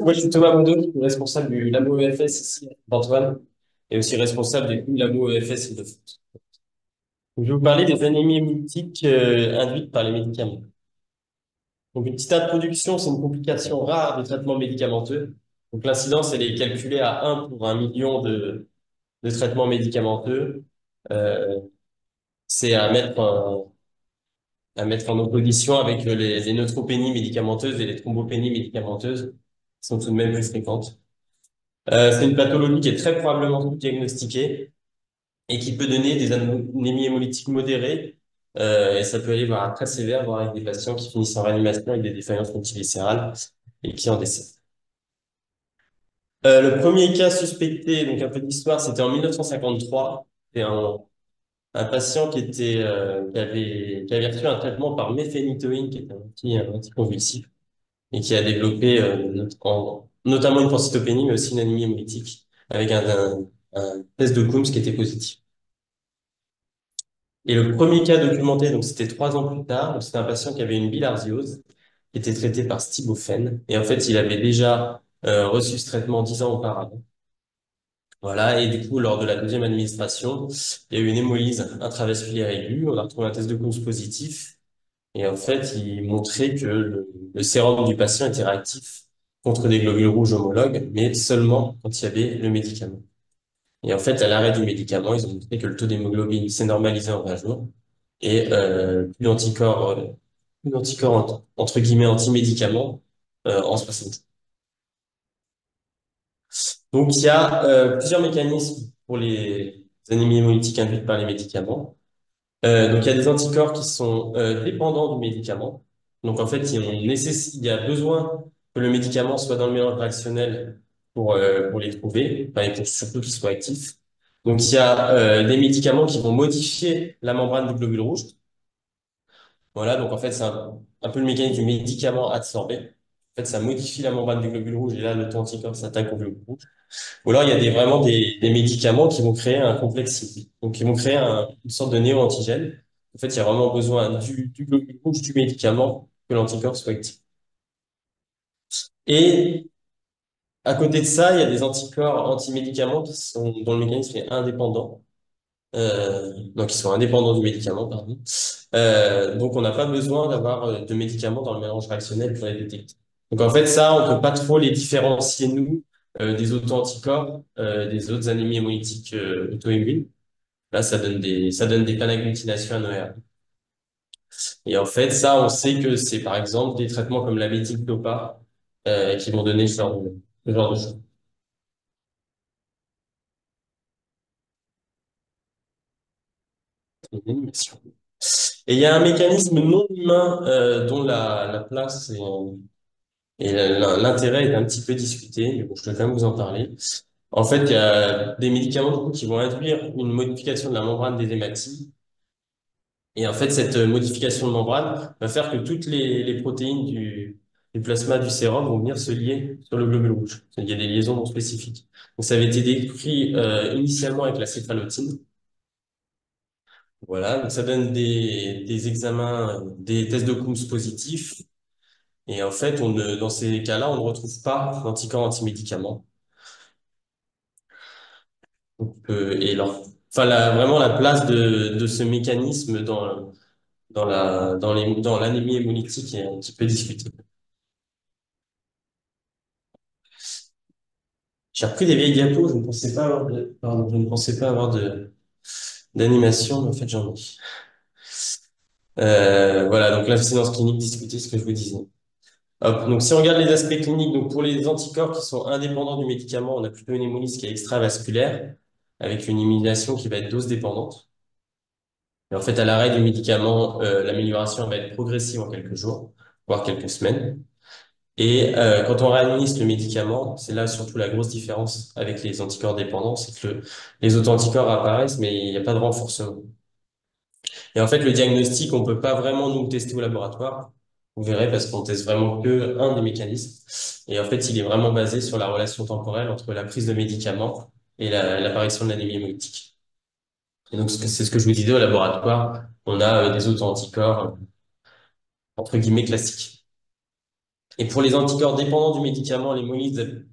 Moi, je suis Thomas Mondo, je suis responsable du labo EFS ici d'Antoine, et aussi responsable du labo EFS Île-de-France. Donc, je vais vous parler des anémies hémolitiques induites par les médicaments. Donc, une petite introduction, c'est une complication rare des traitements médicamenteux. Donc, l'incidence, elle est calculée à 1 pour 1 million de traitements médicamenteux. Euh, c'est à mettre en opposition avec les neutropénies médicamenteuses et les thrombopénies médicamenteuses, qui sont tout de même plus fréquentes. C'est une pathologie qui est très probablement sous-diagnostiquée et qui peut donner des anémies hémolytiques modérées. Et ça peut aller voir très sévère, voire avec des patients qui finissent en réanimation avec des défaillances multiviscérales et qui en décèdent. Le premier cas suspecté, donc un peu d'histoire, c'était en 1953. C'était un patient qui avait reçu un traitement par méphénitoïne, qui est un anticonvulsif, et qui a développé notamment une pancytopénie, mais aussi une anémie hémolytique, avec un test de Coombs qui était positif. Et le premier cas documenté, donc c'était 3 ans plus tard, donc c'était un patient qui avait une bilharziose, qui était traité par stibofène, et en fait, il avait déjà reçu ce traitement 10 ans auparavant. Voilà, et du coup, lors de la deuxième administration, il y a eu une hémolyse intravasculaire aiguë, on a retrouvé un test de Coombs positif, et en fait, il montrait que le sérum du patient était réactif contre des globules rouges homologues, mais seulement quand il y avait le médicament. Et en fait, à l'arrêt du médicament, ils ont montré que le taux d'hémoglobine s'est normalisé en 20 jours et plus d'anticorps entre guillemets anti-médicaments en 60 jours. Donc, il y a plusieurs mécanismes pour les anémies hémolytiques induites par les médicaments. Donc, il y a des anticorps qui sont dépendants du médicament. Donc, en fait, il y a besoin que le médicament soit dans le mélange réactionnel pour les trouver, enfin, et pour surtout qu'ils soient actifs. Donc, il y a des médicaments qui vont modifier la membrane du globule rouge. Voilà, donc en fait, c'est un peu le mécanisme du médicament adsorbé. En fait, ça modifie la membrane du globule rouge et là, le taux anticorps s'attaque au globule rouge. Ou alors, il y a vraiment des médicaments qui vont créer un complexe cyclique. Donc, ils vont créer une sorte de néo-antigène. En fait, il y a vraiment besoin du globule rouge du médicament que l'anticorps soit actif. Et à côté de ça, il y a des anticorps anti-médicaments dont le mécanisme est indépendant. Donc, ils sont indépendants du médicament, pardon. Donc, on n'a pas besoin d'avoir de médicaments dans le mélange réactionnel pour les détecter. Donc, en fait, ça, on peut pas trop les différencier, nous, des auto-anticorps, des autres anémies hémolytiques auto-immunes. Là, ça donne des panaglutinations anémiques. Et en fait, ça, on sait que c'est, par exemple, des traitements comme la métic-dopa qui vont donner ce genre de choses. Et il y a un mécanisme non humain dont la place et l'intérêt est un petit peu discuté, mais bon, je vais quand même vous en parler. En fait, il y a des médicaments du coup, qui vont induire une modification de la membrane des hématies. Et en fait, cette modification de membrane va faire que toutes les protéines du plasma du sérum vont venir se lier sur le globule rouge. Il y a des liaisons non spécifiques. Donc, ça avait été décrit initialement avec la céphalotine. Voilà, donc ça donne des examens, des tests de Coombs positifs. Et en fait, dans ces cas-là, on ne retrouve pas d'anticorps antimédicaments. Donc, enfin, vraiment la place de ce mécanisme dans l'anémie hémolytique est un petit peu discutée. J'ai repris des vieilles diapos, je ne pensais pas pardon, je ne pensais pas avoir d'animation, mais en fait, j'en ai. Voilà, donc l'incidence clinique, discuter ce que je vous disais. Hop, donc si on regarde les aspects cliniques, donc pour les anticorps qui sont indépendants du médicament, on a plutôt une hémolyse qui est extravasculaire, avec une immunisation qui va être dose dépendante. Et en fait, à l'arrêt du médicament, l'amélioration va être progressive en quelques jours, voire quelques semaines. Et quand on réadministre le médicament, c'est là surtout la grosse différence avec les anticorps dépendants, c'est que les auto-anticorps apparaissent, mais il n'y a pas de renforcement. Et en fait, le diagnostic, on peut pas vraiment nous le tester au laboratoire. Vous verrez parce qu'on teste vraiment que un des mécanismes. Et en fait, il est vraiment basé sur la relation temporelle entre la prise de médicaments et l'apparition de l'anémie hémolytique. Et donc, c'est ce que je vous disais au laboratoire. On a des auto-anticorps, entre guillemets, classiques. Et pour les anticorps dépendants du médicament, l'hémolyse,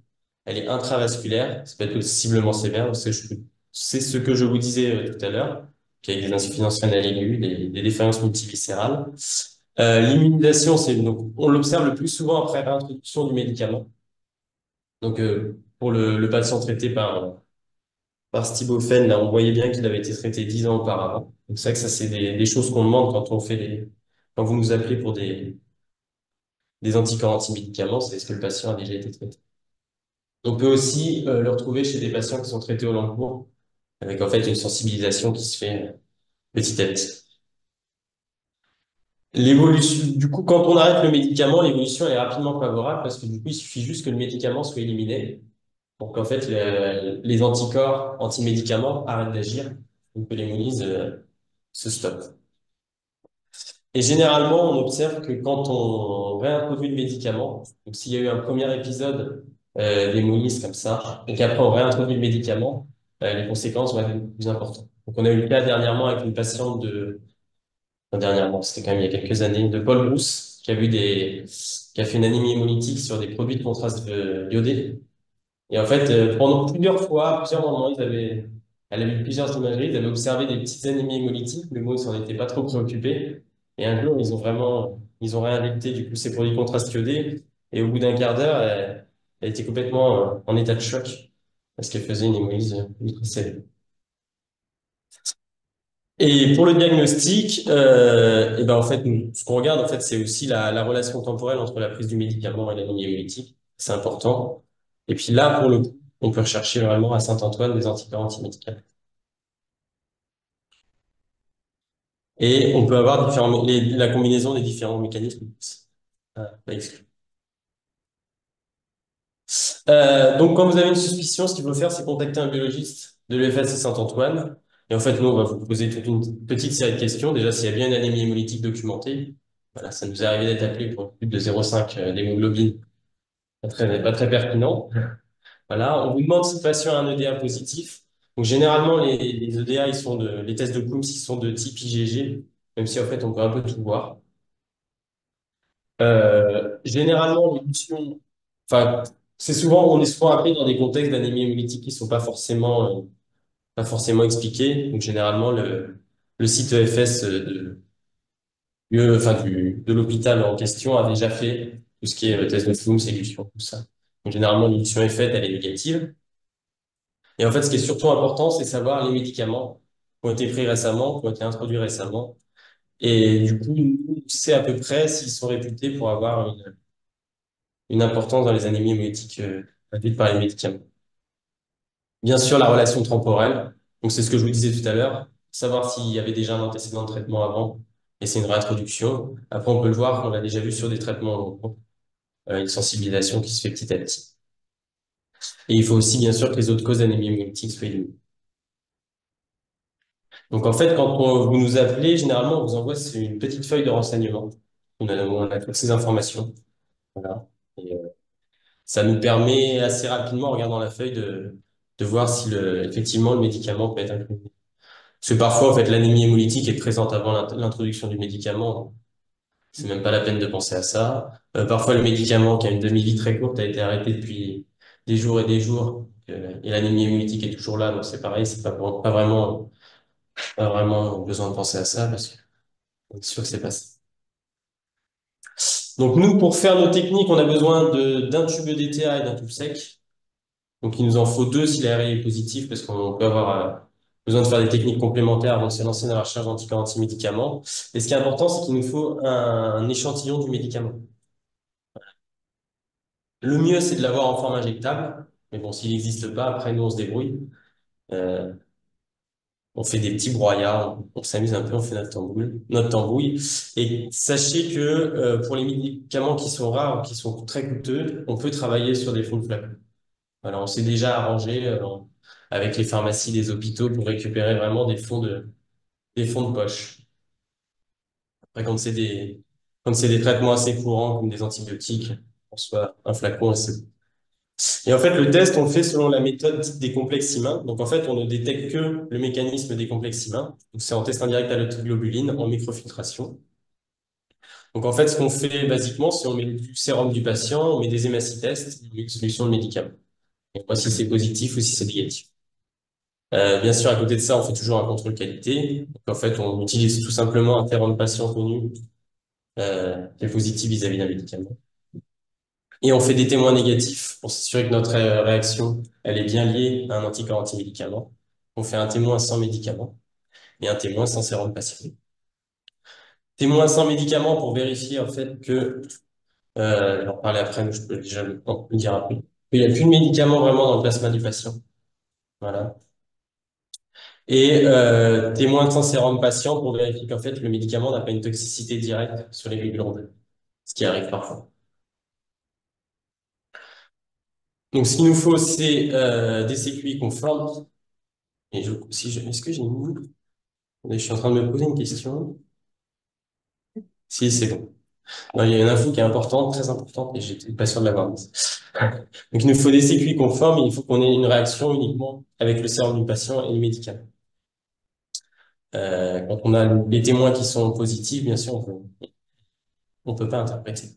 elle est intravasculaire. Ça peut être possiblement sévère. C'est ce que je vous disais tout à l'heure, qu'avec des insuffisances rénales aiguës, des défaillances multiviscérales. L'immunisation, donc, on l'observe le plus souvent après réintroduction du médicament. Donc, pour le patient traité par Stibofène, là, on voyait bien qu'il avait été traité 10 ans auparavant. Donc, c'est vrai que ça, c'est des choses qu'on demande quand on fait quand vous nous appelez pour des anticorps antimédicaments, c'est est-ce que le patient a déjà été traité. On peut aussi le retrouver chez des patients qui sont traités au long cours, avec en fait une sensibilisation qui se fait petit à petit. L'évolution, du coup, quand on arrête le médicament, l'évolution est rapidement favorable parce que du coup, il suffit juste que le médicament soit éliminé pour qu'en fait les anticorps anti-médicaments arrêtent d'agir, donc que l'hémolyse se stoppe. Et généralement, on observe que quand on réintroduit le médicament, donc s'il y a eu un premier épisode d'hémolyse comme ça, et qu'après on réintroduit le médicament, les conséquences vont être beaucoup plus importantes. Donc on a eu le cas dernièrement avec une patiente enfin, dernièrement, c'était quand même il y a quelques années, de Paul Brousse, qui a fait une anémie hémolytique sur des produits de contraste iodé. Et en fait, pendant plusieurs fois, plusieurs moments, elle avait vu plusieurs imageries, ils avaient observé des petites anémies hémolytiques, mais bon, ils s'en étaient pas trop préoccupés. Et un jour, ils ont réinjecté du coup ces produits contraste iodés, et au bout d'un quart d'heure, elle était complètement en état de choc parce qu'elle faisait une hémolyse ultra sévère. Et pour le diagnostic, et ben en fait, ce qu'on regarde en fait, c'est aussi la relation temporelle entre la prise du médicament et l'anémie hémolytique. C'est important. Et puis là, pour le coup, on peut rechercher vraiment à Saint-Antoine des anticorps antimédicaments. Et on peut avoir la combinaison des différents mécanismes. Pas exclu. Donc, quand vous avez une suspicion, ce qu'il faut faire, c'est contacter un biologiste de l'EFS Saint-Antoine. Et en fait, nous, on va vous poser toute une petite série de questions. Déjà, s'il y a bien une anémie hémolytique documentée. Voilà, ça nous est arrivé d'être appelé pour plus de 0,5 d'hémoglobine. Pas très pertinent. Voilà, on vous demande si le patient a un EDA positif. Donc, généralement, les EDA, les tests de Coombs, ils sont de type IgG, même si en fait, on peut un peu tout voir. Généralement, l'élution, enfin, on est souvent appelé dans des contextes d'anémie hémolytique qui sont pas forcément expliqués. Donc, généralement, le site EFS de l'hôpital en question a déjà fait tout ce qui est test de Coombs, élution, tout ça. Donc, généralement, l'élution est faite, elle est négative. Et en fait, ce qui est surtout important, c'est savoir les médicaments qui ont été pris récemment, qui ont été introduits récemment. Et du coup, on sait à peu près s'ils sont réputés pour avoir une importance dans les anémies hémolytiques induites par les médicaments. Bien sûr, la relation temporelle. Donc, c'est ce que je vous disais tout à l'heure. Savoir s'il y avait déjà un antécédent de traitement avant, et c'est une réintroduction. Après, on peut le voir, on l'a déjà vu sur des traitements long cours, une sensibilisation qui se fait petit à petit. Et il faut aussi, bien sûr, que les autres causes d'anémie hémolytique soient éliminées. Donc, en fait, vous nous appelez, généralement, on vous envoie une petite feuille de renseignement. On a toutes ces informations. Voilà. Et, ça nous permet assez rapidement, en regardant la feuille, de voir si effectivement le médicament peut être inclus. Parce que parfois, en fait, l'anémie hémolytique est présente avant l'introduction du médicament. C'est même pas la peine de penser à ça. Parfois, le médicament qui a une demi-vie très courte a été arrêté depuis des jours et des jours. Et l'anémie hémolytique est toujours là. Donc, c'est pareil, c'est pas vraiment besoin de penser à ça parce que on est sûr que c'est pas ça. Donc, nous, pour faire nos techniques, on a besoin d'un tube DTA et d'un tube sec. Donc, il nous en faut deux si l'ARI est positif, parce qu'on peut avoir besoin de faire des techniques complémentaires avant de se lancer dans la recherche d'anticorps anti-médicaments. Et ce qui est important, c'est qu'il nous faut un échantillon du médicament. Le mieux, c'est de l'avoir en forme injectable. Mais bon, s'il n'existe pas, après, nous, on se débrouille. Euh, on fait des petits broyats, on s'amuse un peu, on fait notre tambouille. Et sachez que pour les médicaments qui sont rares ou qui sont très coûteux, on peut travailler sur des fonds de flacons. Voilà, on s'est déjà arrangé avec les pharmacies des hôpitaux pour récupérer vraiment des fonds de poche. Après, quand c'est des traitements assez courants comme des antibiotiques, on soit un flacon et c'est bon. Et en fait, le test, on le fait selon la méthode dite des complexes humains. Donc en fait, on ne détecte que le mécanisme des complexes humains. Donc c'est en test indirect à l'autoglobulines en microfiltration. Donc, en fait, ce qu'on fait basiquement, c'est on met du sérum du patient, on met des hémacie-tests, on met une solution de médicament. Et on voit si c'est positif ou si c'est négatif. Bien sûr, à côté de ça, on fait toujours un contrôle qualité. Donc, en fait, on utilise tout simplement un terrain de patient connu qui est positif vis-à-vis d'un médicament. Et on fait des témoins négatifs pour s'assurer que notre réaction, elle est bien liée à un anticorps anti-médicament. On fait un témoin sans médicament et un témoin sans sérum patient. Témoin sans médicament pour vérifier en fait que, je vais en parler après, mais je peux déjà le dire après, qu'il n'y a plus de médicaments vraiment dans le plasma du patient. Voilà. Et témoin sans sérum patient pour vérifier qu'en fait le médicament n'a pas une toxicité directe sur les globules rouges, ce qui arrive parfois. Donc ce qu'il nous faut, c'est des CQI conformes. Et est-ce que j'ai mis? Je suis en train de me poser une question. Si, c'est bon. Non, il y a une info qui est importante, très importante, et j'étais pas sûr de l'avoir mise. Donc il nous faut des CQI conformes, et il faut qu'on ait une réaction uniquement avec le sérum du patient et le médicament. Quand on a les témoins qui sont positifs, bien sûr, on peut pas interpréter.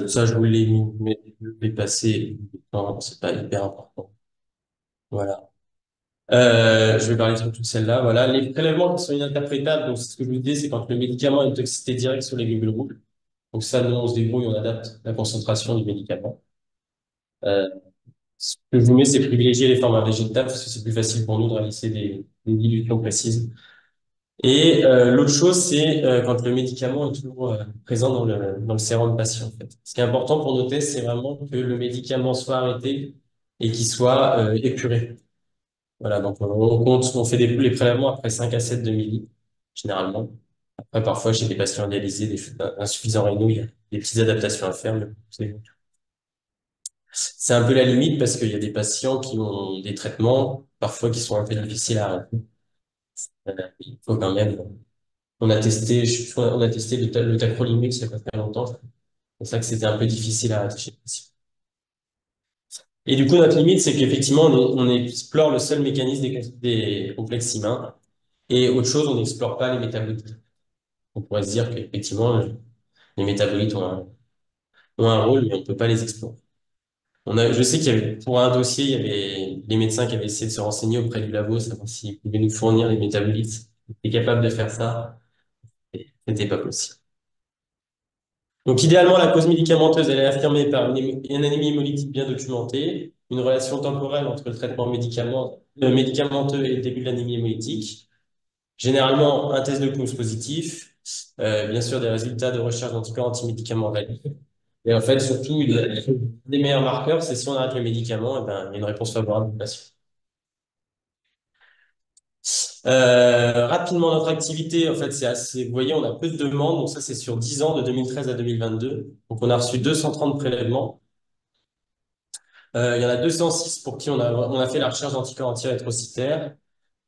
Ça, je vous l'ai mis, mais je vais passer. Non, c'est pas hyper important. Voilà. Je vais parler de toute celle-là. Voilà. Les prélèvements qui sont ininterprétables, donc c'est ce que je vous disais, c'est quand le médicament a une toxicité directe sur les globules rouges. Donc ça, nous, on se débrouille, on adapte la concentration du médicament. Euh, Ce que je vous mets, c'est privilégier les formats végétales parce que c'est plus facile pour nous de réaliser des dilutions précises. Et l'autre chose, c'est quand le médicament est toujours présent dans le sérum patient, en fait. Ce qui est important pour nos tests, c'est vraiment que le médicament soit arrêté et qu'il soit épuré. Voilà, donc on compte, on fait les prélèvements après 5 à 7 de milli, généralement. Après, parfois, chez des patients dialysés, des insuffisants rénaux, il y a des petites adaptations à faire, mais c'est un peu la limite parce qu'il y a des patients qui ont des traitements, parfois qui sont un peu difficiles à arrêter. Il faut quand même. On a testé le tacrolimus il y a pas très longtemps. C'est ça que c'était un peu difficile à arrêter chez les patients. Et du coup, notre limite, c'est qu'effectivement, on explore le seul mécanisme des complexes humains. Et autre chose, on n'explore pas les métabolites. On pourrait se dire qu'effectivement, les métabolites ont un rôle, mais on ne peut pas les explorer. Je sais qu'il y avait, pour un dossier, il y avait les médecins qui avaient essayé de se renseigner auprès du labo, savoir s'ils pouvaient nous fournir les métabolites. Ils étaient capables de faire ça, et c'était pas possible. Donc, idéalement, la cause médicamenteuse, elle est affirmée par une anémie hémolytique bien documentée, une relation temporelle entre le traitement médicamenteux et le début de l'anémie hémolytique. Généralement, un test de cause positif, bien sûr, des résultats de recherche d'anticorps antimédicaments validés. Et en fait, surtout, des meilleurs marqueurs, c'est si on arrête le médicament, eh ben, il y a une réponse favorable du patient. Rapidement, notre activité, en fait, c'est assez, vous voyez, on a peu de demandes, donc ça, c'est sur 10 ans, de 2013 à 2022. Donc, on a reçu 230 prélèvements. Il y en a 206 pour qui on a fait la recherche d'anticorps antirétrocytaires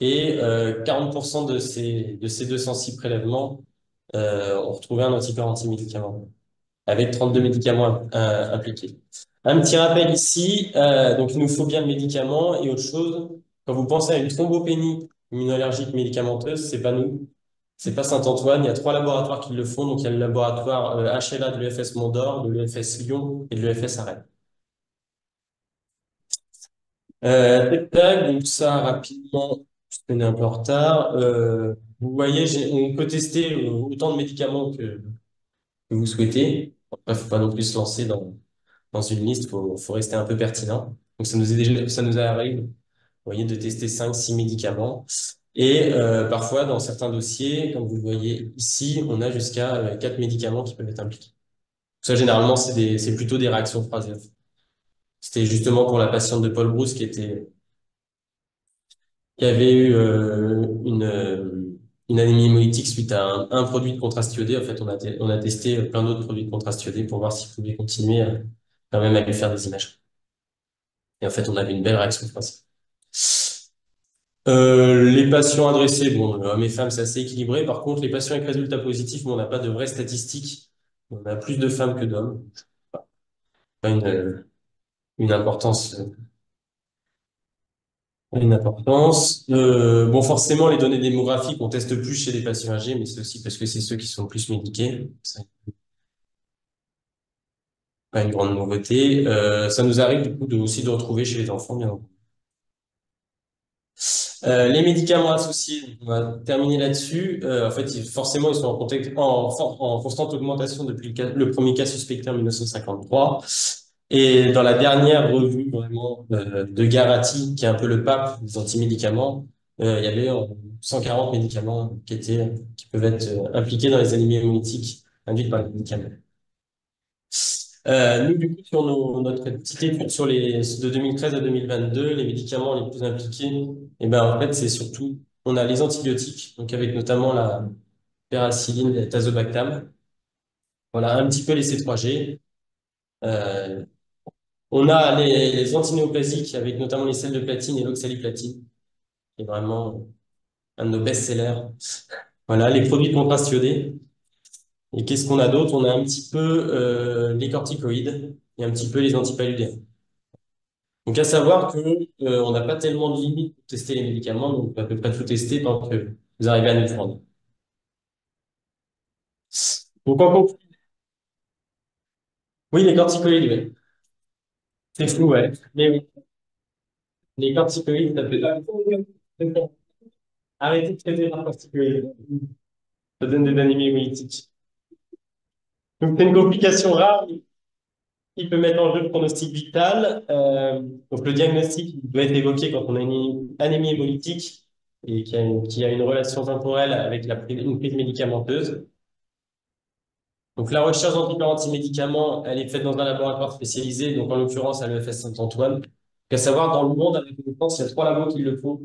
et 40% de ces 206 prélèvements ont retrouvé un anticorps anti-médicament avec 32 médicaments impliqués. Un petit rappel ici, donc il nous faut bien le médicament et autre chose, quand vous pensez à une thrombopénie immunoallergique médicamenteuse, c'est pas nous, c'est pas Saint-Antoine, il y a 3 laboratoires qui le font, donc il y a le laboratoire HLA de l'EFS Mondor, de l'EFS Lyon et de l'EFS Arène. Tac, donc ça rapidement, je suis un peu en retard. Vous voyez, on peut tester autant de médicaments que vous souhaitez. Après, faut pas non plus se lancer dans une liste, faut rester un peu pertinent. Donc ça nous arrive, vous voyez, de tester 5 6 médicaments. Et parfois, dans certains dossiers, comme vous le voyez ici, on a jusqu'à 4 médicaments qui peuvent être impliqués. Ça, généralement, c'est plutôt des réactions croisées. C'était justement pour la patiente de Paul Brousse qui avait eu une anémie hémolytique suite à un produit de contraste iodé. En fait, on a testé plein d'autres produits de contraste iodé pour voir s'ils pouvaient continuer quand même à lui faire des images. Et en fait, on avait une belle réaction croisée. Les patients adressés, bon, hommes et femmes, c'est assez équilibré. Par contre, les patients avec résultats positifs, bon, on n'a pas de vraies statistiques. On a plus de femmes que d'hommes. Pas une importance. a une importance. Bon, forcément, les données démographiques, on teste plus chez les patients âgés, mais c'est aussi parce que c'est ceux qui sont le plus médiqués. C'est pas une grande nouveauté. Ça nous arrive du coup aussi de retrouver chez les enfants, bien entendu. Les médicaments associés, on va terminer là-dessus. En fait, forcément, ils sont en constante augmentation depuis le premier cas suspecté en 1953. Et dans la dernière revue vraiment de Garati, qui est un peu le pape des antimédicaments, il y avait 140 médicaments qui peuvent être impliqués dans les anémies hémolytiques induites par les médicaments. Nous, du coup, sur notre petite étude de 2013 à 2022, les médicaments les plus impliqués, eh ben, en fait, c'est surtout, on a les antibiotiques, donc avec notamment la pénicilline, et tazobactam. Voilà, un petit peu les C3G. Euh, on a les antinéoplasiques avec notamment les sels de platine et l'oxaliplatine, qui est vraiment un de nos best-sellers. Voilà, les produits de contraste iodé. Et qu'est-ce qu'on a d'autre? On a un petit peu les corticoïdes et un petit peu les antipaludéens. Donc, à savoir que on n'a pas tellement de limites pour tester les médicaments, donc on peut à peu près tout tester tant que vous arrivez à nous prendre. Donc, oui, les corticoïdes, oui. C'est fou, ouais. Mais oui, les corticoïdes, ça peut arrêter de traiter par corticoïdes. Ça donne des anémies hémolytiques. Donc, c'est une complication rare qui peut mettre en jeu le pronostic vital. Donc, le diagnostic doit être évoqué quand on a une anémie hémolytique et qui a une relation temporelle avec une prise médicamenteuse. Donc, la recherche d'anticorps anti-médicaments, elle est faite dans un laboratoire spécialisé, donc en l'occurrence à l'EFS Saint-Antoine. Donc, à savoir, dans le monde, avec une France, il y a trois labos qui le font.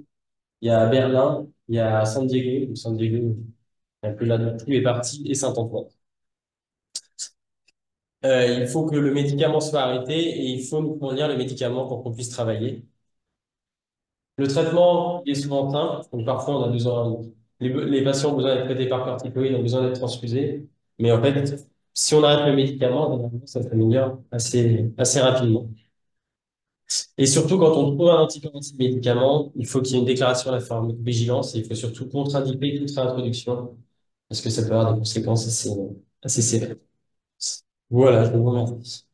Il y a Berlin, il y a San Diego, donc San Diego, un peu là où tout est parti, et Saint-Antoine. Il faut que le médicament soit arrêté et il faut nous fournir le médicament pour qu'on puisse travailler. Le traitement est souvent simple, donc parfois on a besoin, les patients ont besoin d'être traités par corticoïdes, ont besoin d'être transfusés, mais en fait, si on arrête le médicament, normalement, ça s'améliore assez rapidement. Et surtout, quand on trouve un anticorps anti-médicament, il faut qu'il y ait une déclaration à la pharmacovigilance et il faut surtout contre-indiquer toute réintroduction parce que ça peut avoir des conséquences assez sévères. Voilà, je vous remercie.